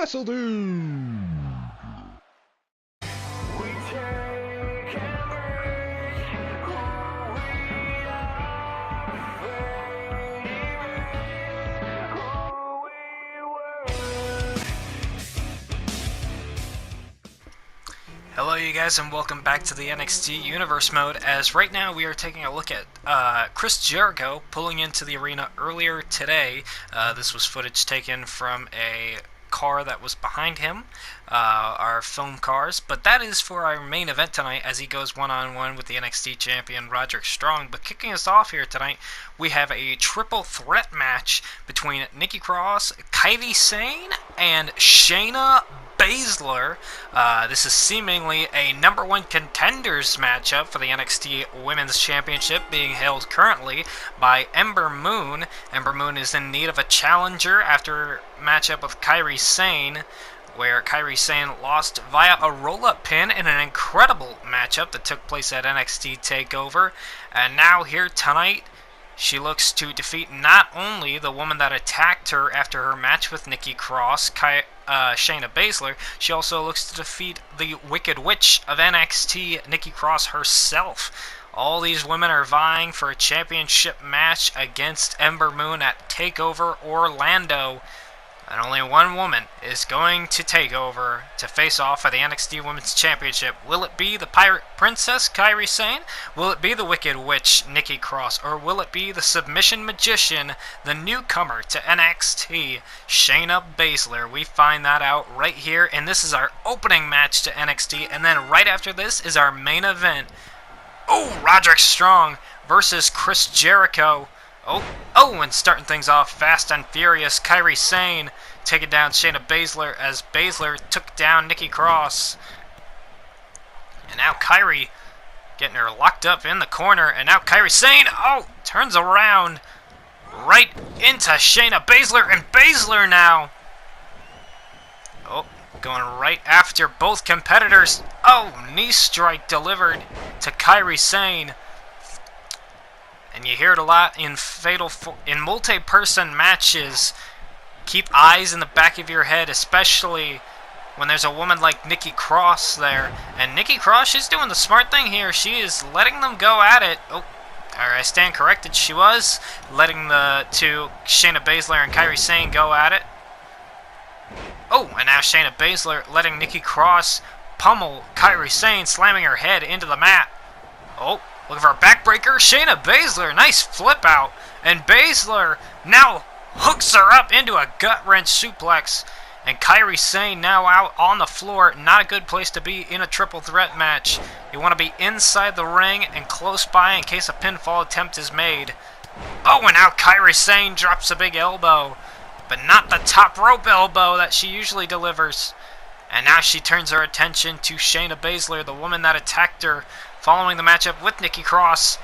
WRESTLEDUDE! Hello you guys, and welcome back to the NXT Universe mode, as right now we are taking a look at Chris Jericho pulling into the arena earlier today. This was footage taken from a car that was behind him, our film cars, but that is for our main event tonight as he goes one-on-one with the NXT champion Roderick Strong. But kicking us off here tonight, we have a triple threat match between Nikki Cross, Kairi Sane, and Shayna Baszler. This is seemingly a number one contenders matchup for the NXT Women's Championship, being held currently by Ember Moon. Ember Moon is in need of a challenger after matchup with Kairi Sane, where Kairi Sane lost via a roll-up pin in an incredible matchup that took place at NXT TakeOver. And now here tonight, she looks to defeat not only the woman that attacked her after her match with Nikki Cross, Shayna Baszler, she also looks to defeat the Wicked Witch of NXT, Nikki Cross herself. All these women are vying for a championship match against Ember Moon at TakeOver Orlando. And only one woman is going to take over to face off for the NXT Women's Championship. Will it be the Pirate Princess, Kairi Sane? Will it be the Wicked Witch, Nikki Cross? Or will it be the Submission Magician, the newcomer to NXT, Shayna Baszler? We find that out right here, and this is our opening match to NXT. And then right after this is our main event. Oh, Roderick Strong versus Chris Jericho. Oh, and starting things off fast and furious, Kairi Sane taking down Shayna Baszler as Baszler took down Nikki Cross. And now Kairi getting her locked up in the corner, and now Kairi Sane, turns around right into Shayna Baszler, and Baszler now, going right after both competitors. Knee strike delivered to Kairi Sane. And you hear it a lot in multi-person matches. Keep eyes in the back of your head, especially when there's a woman like Nikki Cross there. And Nikki Cross, she's doing the smart thing here. She is letting them go at it. I stand corrected. She was letting the two, Shayna Baszler and Kairi Sane, go at it. And now Shayna Baszler letting Nikki Cross pummel Kairi Sane, slamming her head into the mat. Look for a backbreaker. Shayna Baszler, nice flip out. And Baszler now hooks her up into a gut-wrench suplex. And Kairi Sane now out on the floor. Not a good place to be in a triple threat match. You want to be inside the ring and close by in case a pinfall attempt is made. And now Kairi Sane drops a big elbow. But not the top rope elbow that she usually delivers. And now she turns her attention to Shayna Baszler, the woman that attacked her following the matchup with Nikki Cross.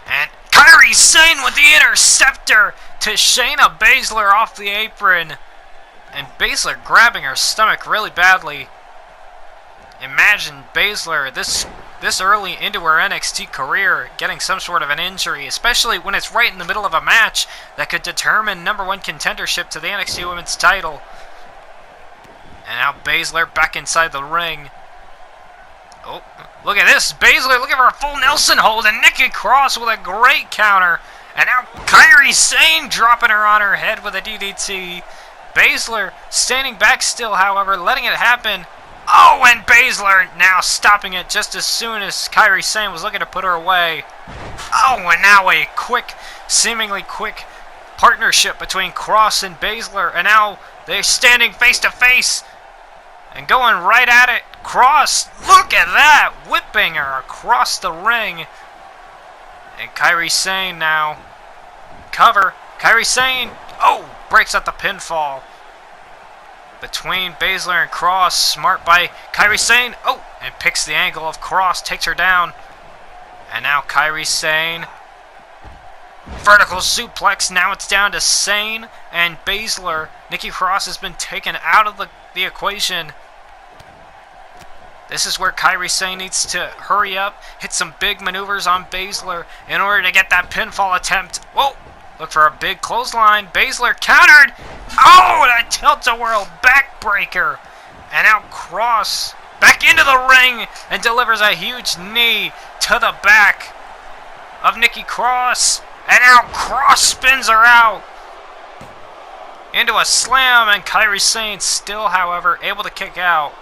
And Kairi Sane with the interceptor to Shayna Baszler off the apron. And Baszler grabbing her stomach really badly. Imagine Baszler this early into her NXT career getting some sort of an injury, especially when it's right in the middle of a match that could determine number one contendership to the NXT Women's title. And now Baszler back inside the ring. Look at this. Baszler looking for a full Nelson hold, and Nikki Cross with a great counter. And now Kairi Sane dropping her on her head with a DDT. Baszler standing back still, however, letting it happen. And Baszler now stopping it just as soon as Kairi Sane was looking to put her away. And now a seemingly quick partnership between Cross and Baszler. And now they're standing face to face and going right at it. Cross, look at that, whipping her across the ring. And Kairi Sane now cover. Kairi Sane, breaks up the pinfall between Baszler and Cross. Smart by Kairi Sane, and picks the angle of Cross, takes her down. And now Kairi Sane, vertical suplex. Now it's down to Sane and Baszler. Nikki Cross has been taken out of the equation. This is where Kairi Sane needs to hurry up, hit some big maneuvers on Baszler in order to get that pinfall attempt. Look for a big clothesline. Baszler countered. Oh, that tilt-a-whirl backbreaker. And now Cross back into the ring and delivers a huge knee to the back of Nikki Cross. And now Cross spins her out into a slam, and Kairi Sane still, however, able to kick out.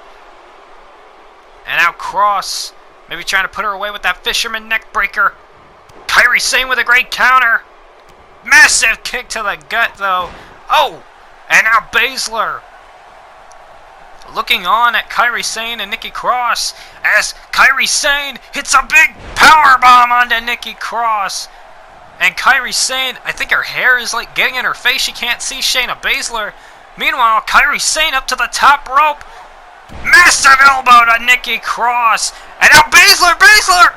And now Cross maybe trying to put her away with that fisherman neck breaker. Kairi Sane with a great counter. Massive kick to the gut, though. Oh, and now Baszler looking on at Kairi Sane and Nikki Cross as Kairi Sane hits a big powerbomb onto Nikki Cross. And Kairi Sane, I think her hair is like getting in her face. She can't see Shayna Baszler. Meanwhile, Kairi Sane up to the top rope. Massive elbow to Nikki Cross. And now Baszler!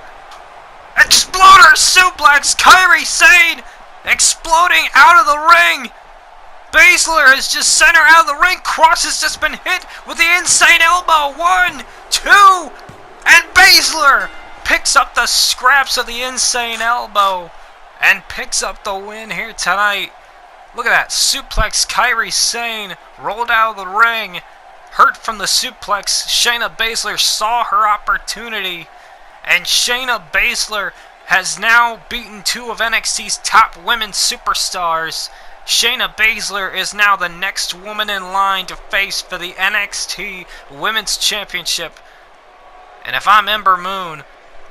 Exploder suplex. Kairi Sane exploding out of the ring. Baszler has just sent her out of the ring. Cross has just been hit with the insane elbow. 1, 2, and Baszler picks up the scraps of the insane elbow and picks up the win here tonight. Look at that. Suplex. Kairi Sane rolled out of the ring. Hurt from the suplex. Shayna Baszler saw her opportunity. And Shayna Baszler has now beaten 2 of NXT's top women superstars. Shayna Baszler is now the next woman in line to face for the NXT Women's Championship. And if I'm Ember Moon,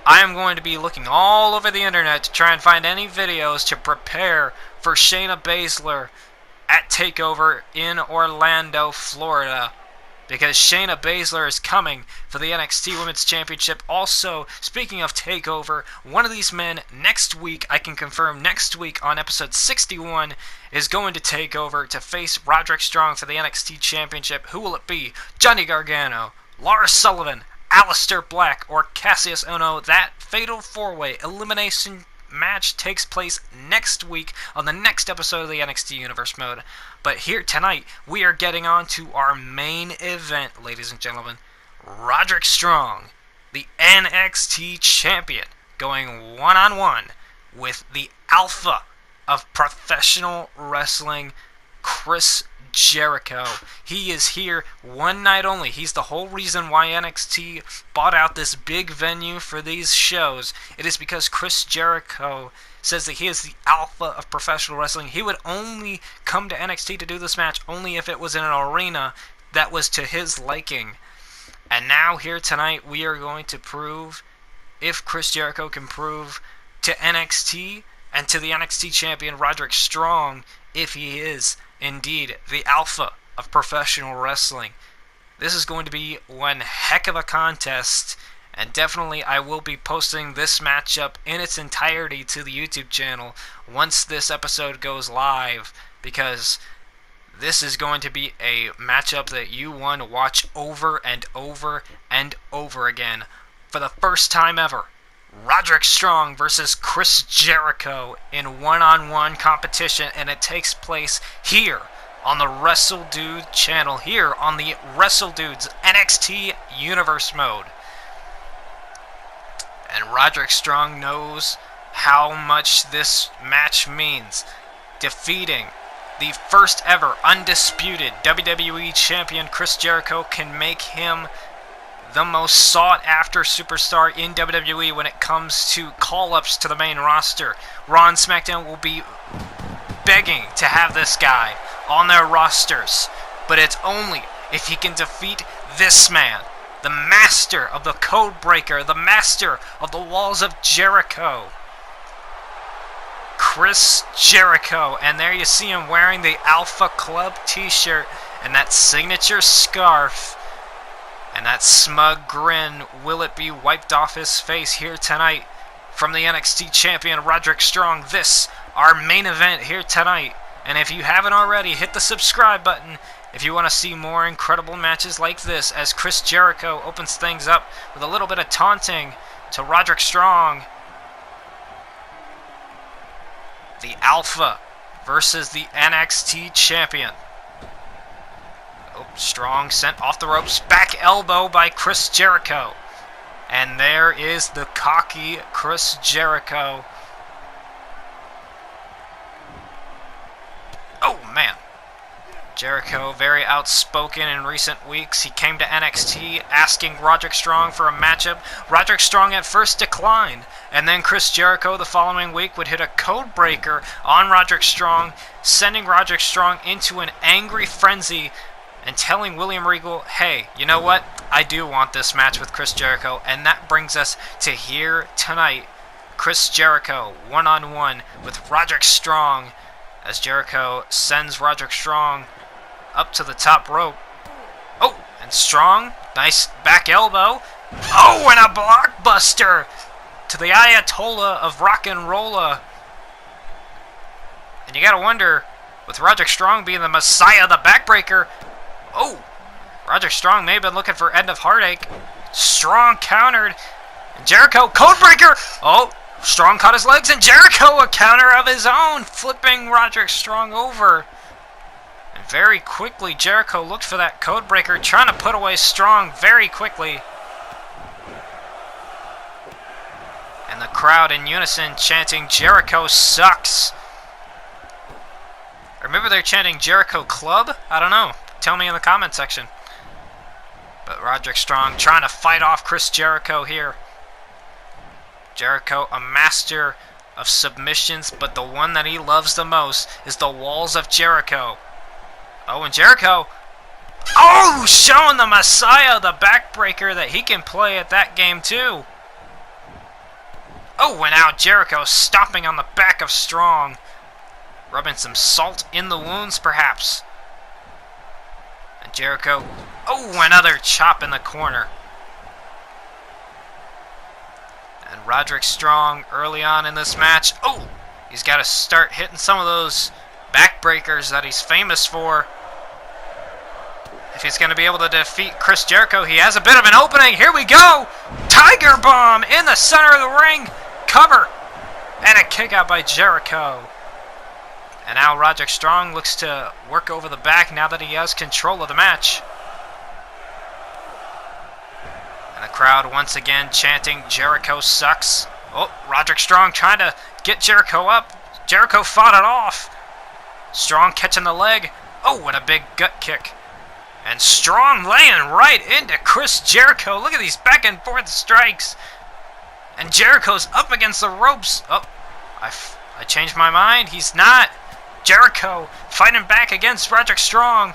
I am going to be looking all over the internet to try and find any videos to prepare for Shayna Baszler at TakeOver in Orlando, Florida. Because Shayna Baszler is coming for the NXT Women's Championship. Also, speaking of TakeOver, one of these men next week, I can confirm next week on episode 61, is going to take over to face Roderick Strong for the NXT Championship. Who will it be? Johnny Gargano, Lars Sullivan, Aleister Black, or Cassius Ohno? That fatal 4-way elimination match takes place next week on the next episode of the NXT Universe Mode. But here tonight, we are getting on to our main event, ladies and gentlemen. Roderick Strong, the NXT Champion, going one-on-one with the alpha of professional wrestling, Chris Jericho. He is here one night only. He's the whole reason why NXT bought out this big venue for these shows. It is because Chris Jericho says that he is the alpha of professional wrestling. He would only come to NXT to do this match only if it was in an arena that was to his liking. And now here tonight we are going to prove if Chris Jericho can prove to NXT and to the NXT champion Roderick Strong if he is indeed the alpha of professional wrestling. This is going to be one heck of a contest, and definitely I will be posting this matchup in its entirety to the YouTube channel once this episode goes live, because this is going to be a matchup that you want to watch over and over and over again. For the first time ever, Roderick Strong versus Chris Jericho in one-on-one competition, and it takes place here on the WRESTLEDUDE channel, here on the WRESTLEDUDE's NXT Universe Mode. And Roderick Strong knows how much this match means. Defeating the first ever undisputed WWE Champion Chris Jericho can make him the most sought-after superstar in WWE when it comes to call-ups to the main roster. Raw and SmackDown will be begging to have this guy on their rosters, but it's only if he can defeat this man, the master of the code breaker, the master of the walls of Jericho, Chris Jericho. And there you see him wearing the Alpha Club t-shirt and that signature scarf. And that smug grin, will it be wiped off his face here tonight from the NXT Champion Roderick Strong? This, our main event here tonight. And if you haven't already, hit the subscribe button if you want to see more incredible matches like this as Chris Jericho opens things up with a little bit of taunting to Roderick Strong. The Alpha versus the NXT Champion. Oh, Strong sent off the ropes. Back elbow by Chris Jericho. And there is the cocky Chris Jericho. Oh, man. Jericho, very outspoken in recent weeks. He came to NXT asking Roderick Strong for a matchup. Roderick Strong at first declined, and then Chris Jericho the following week would hit a code breaker on Roderick Strong, sending Roderick Strong into an angry frenzy and telling William Regal, hey, you know what? I do want this match with Chris Jericho. And that brings us to here tonight. Chris Jericho one-on-one with Roderick Strong, as Jericho sends Roderick Strong up to the top rope. Oh, and Strong, nice back elbow. Oh, and a blockbuster to the Ayatollah of Rock and Rolla. And you gotta wonder, with Roderick Strong being the Messiah, the backbreaker. Oh, Roderick Strong may have been looking for End of Heartache. Strong countered. And Jericho, codebreaker. Oh, Strong caught his legs, and Jericho a counter of his own, flipping Roderick Strong over. And very quickly, Jericho looked for that codebreaker, trying to put away Strong very quickly. And the crowd in unison chanting, Jericho sucks. Or maybe they're chanting Jericho Club? I don't know. Tell me in the comment section. But Roderick Strong trying to fight off Chris Jericho here. Jericho, a master of submissions, but the one that he loves the most is the walls of Jericho. Oh, and Jericho, oh, showing the Messiah, the backbreaker, that he can play at that game too. Oh, and now Jericho stomping on the back of Strong, rubbing some salt in the wounds perhaps. And Jericho, oh, another chop in the corner. And Roderick Strong early on in this match, oh, he's got to start hitting some of those backbreakers that he's famous for. If he's going to be able to defeat Chris Jericho, he has a bit of an opening. Here we go. Tiger Bomb in the center of the ring. Cover. And a kick out by Jericho. And now Roderick Strong looks to work over the back now that he has control of the match. And the crowd once again chanting, Jericho sucks. Oh, Roderick Strong trying to get Jericho up. Jericho fought it off. Strong catching the leg. Oh, and a big gut kick. And Strong laying right into Chris Jericho. Look at these back and forth strikes. And Jericho's up against the ropes. Oh, I changed my mind. He's not. Jericho fighting back against Roderick Strong.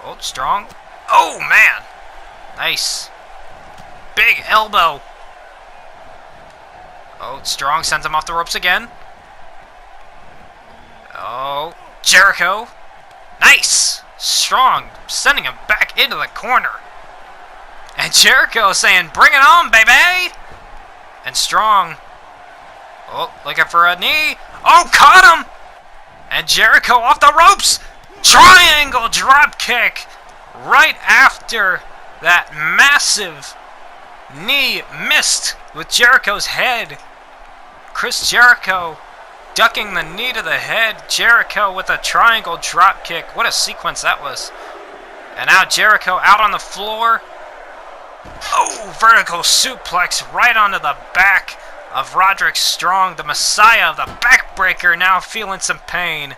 Oh, Strong. Oh, man. Nice. Big elbow. Oh, Strong sends him off the ropes again. Oh, Jericho. Nice. Strong sending him back into the corner. And Jericho saying, bring it on, baby. And Strong, oh, looking for a knee. Oh, caught him. And Jericho off the ropes. Triangle drop kick right after that massive knee missed with Jericho's head. Chris Jericho ducking the knee to the head. Jericho with a triangle drop kick. What a sequence that was. And now Jericho out on the floor. Oh, vertical suplex right onto the back of Roderick Strong, the Messiah, the backbreaker, now feeling some pain.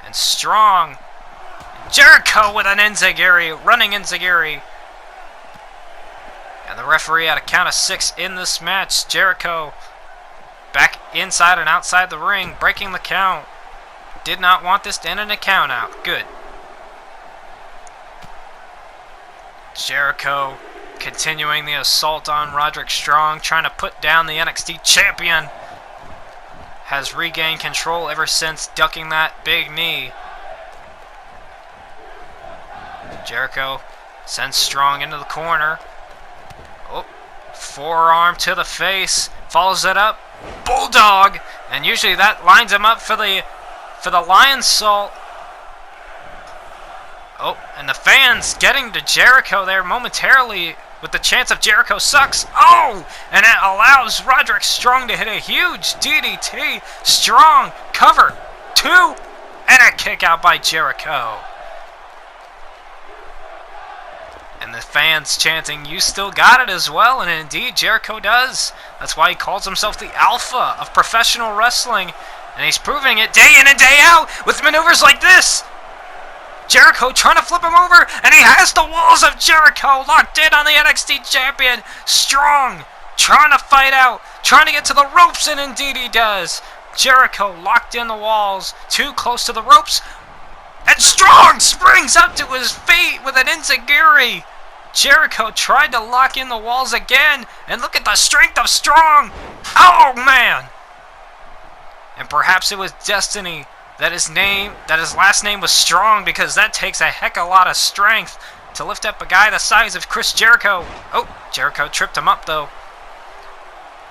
And Strong, Jericho with an enziguri, running enziguri. And the referee at a count of 6 in this match. Jericho back inside and outside the ring, breaking the count. Did not want this to end in a count out. Good. Jericho continuing the assault on Roderick Strong, trying to put down the NXT champion. Has regained control ever since ducking that big knee. Jericho sends Strong into the corner. Oh, forearm to the face, follows it up. Bulldog, and usually that lines him up for the lion salt. Oh, and the fans getting to Jericho there momentarily with the chance of Jericho sucks. Oh, and it allows Roderick Strong to hit a huge DDT. Strong cover 2 and a kick out by Jericho. And the fans chanting, you still got it as well, and indeed Jericho does. That's why he calls himself the alpha of professional wrestling, and he's proving it day in and day out with maneuvers like this. Jericho trying to flip him over, and he has the walls of Jericho locked in on the NXT champion. Strong, trying to fight out, trying to get to the ropes, and indeed he does. Jericho locked in the walls, too close to the ropes, and Strong springs up to his feet with an enziguri. Jericho tried to lock in the walls again, and look at the strength of Strong. Oh man! And perhaps it was destiny that his last name was Strong, because that takes a heck of a lot of strength to lift up a guy the size of Chris Jericho. Oh, Jericho tripped him up though.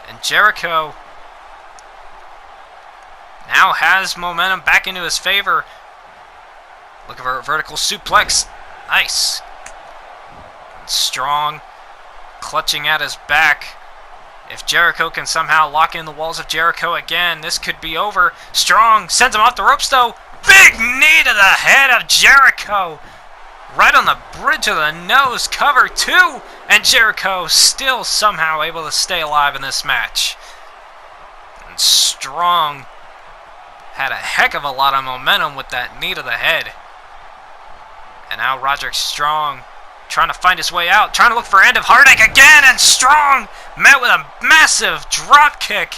And Jericho now has momentum back into his favor. Looking for a vertical suplex. Nice. Strong clutching at his back. If Jericho can somehow lock in the walls of Jericho again, this could be over. Strong sends him off the ropes though. Big knee to the head of Jericho. Right on the bridge of the nose. Cover 2. And Jericho still somehow able to stay alive in this match. And Strong had a heck of a lot of momentum with that knee to the head. And now Roderick Strong trying to find his way out, trying to look for end of heartache again, and Strong met with a massive drop kick.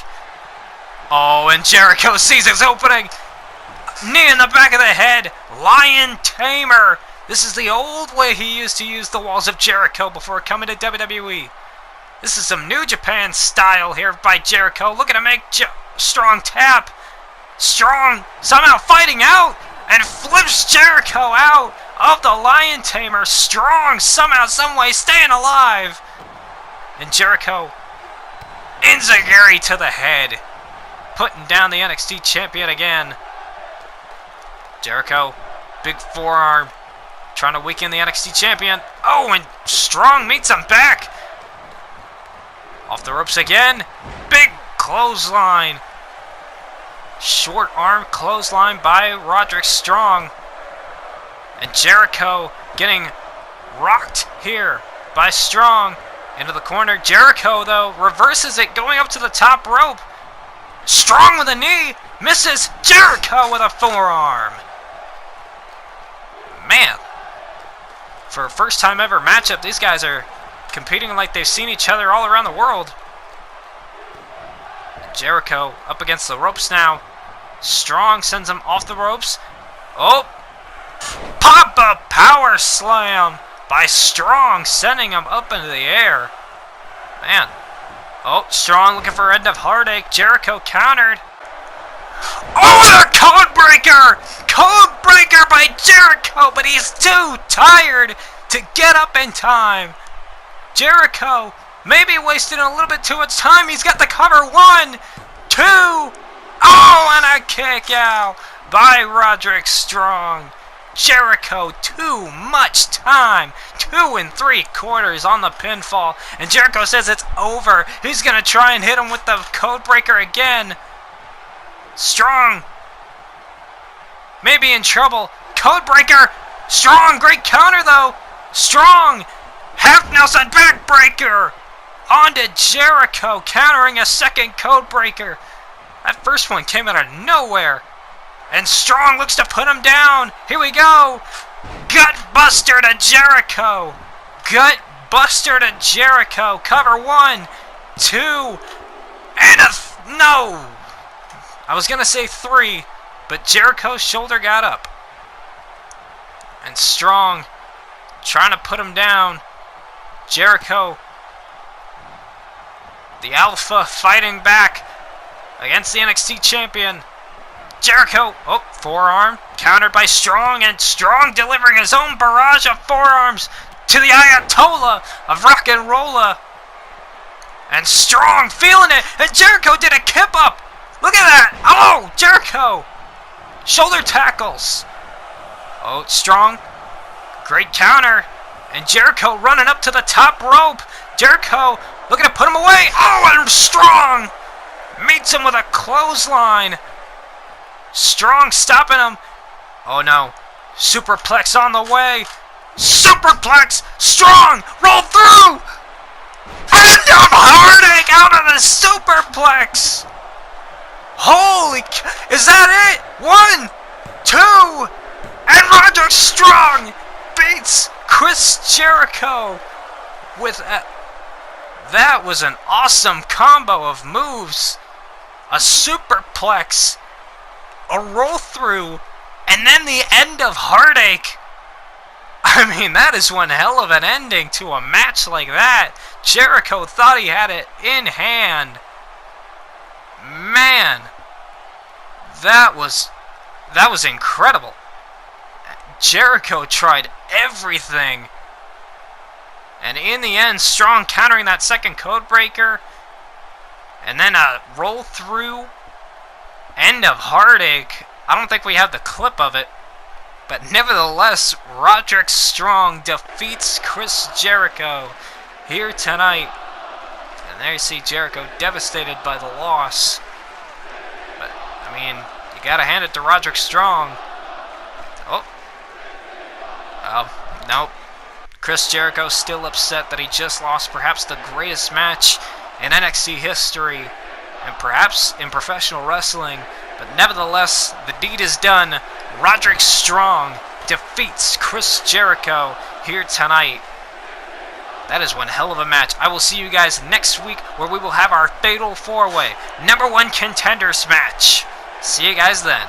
Oh, and Jericho sees his opening. Knee in the back of the head. Lion Tamer. This is the old way he used to use the walls of Jericho before coming to WWE. This is some New Japan style here by Jericho. Looking to make Strong tap. Strong somehow fighting out and flips Jericho out of the Lion Tamer. Strong somehow, someway staying alive. And Jericho, enziguri to the head, putting down the NXT champion again. Jericho, big forearm, trying to weaken the NXT champion. Oh, and Strong meets him back. Off the ropes again. Big clothesline. Short arm clothesline by Roderick Strong. And Jericho getting rocked here by Strong into the corner. Jericho, though, reverses it, going up to the top rope. Strong with a knee, misses. Jericho with a forearm. Man, for a first time ever matchup, these guys are competing like they've seen each other all around the world. Jericho up against the ropes now. Strong sends him off the ropes. Oh! Pop-up power slam by Strong, sending him up into the air. Man. Oh, Strong looking for end of heartache. Jericho countered. Oh, and a code breaker! Code breaker by Jericho, but he's too tired to get up in time. Jericho maybe wasting a little bit too much time. He's got the cover. 1, 2. Oh, and a kick out by Roderick Strong. Jericho, too much time. 2 3/4 on the pinfall. And Jericho says it's over. He's going to try and hit him with the code breaker again. Strong maybe in trouble. Code breaker. Strong, great counter though. Strong, half Nelson backbreaker onto Jericho, countering a second code breaker. That first one came out of nowhere. And Strong looks to put him down. Here we go. Gut buster to Jericho. Gut buster to Jericho. Cover 1, 2, and no. I was going to say 3, but Jericho's shoulder got up. And Strong trying to put him down. Jericho, the alpha, fighting back against the NXT champion. Jericho, oh, forearm, countered by Strong, and Strong delivering his own barrage of forearms to the Ayatollah of Rock and Rolla. And Strong feeling it, and Jericho did a kip up. Look at that. Oh, Jericho. Shoulder tackles. Oh, Strong, great counter. And Jericho running up to the top rope. Jericho looking to put him away. Oh, and Strong meets him with a clothesline. Strong stopping him. Oh no. Superplex on the way. Superplex. Strong. Roll through. End of heartache out of the superplex. Holy. Is that it? 1, 2. And Roderick Strong beats Chris Jericho with a... That was an awesome combo of moves. A superplex, a roll through, and then the end of Heartache. I mean, that is one hell of an ending to a match like that. Jericho thought he had it in hand. Man, that was incredible. Jericho tried everything. And in the end, Strong countering that second code breaker. And then a roll through. End of Heartache. I don't think we have the clip of it. But nevertheless, Roderick Strong defeats Chris Jericho here tonight. And there you see Jericho devastated by the loss. But, I mean, you gotta hand it to Roderick Strong. Oh. Nope. Chris Jericho still upset that he just lost perhaps the greatest match in NXT history, and perhaps in professional wrestling. But nevertheless, the deed is done. Roderick Strong defeats Chris Jericho here tonight. That is one hell of a match. I will see you guys next week where we will have our Fatal 4-Way #1 Contenders match. See you guys then.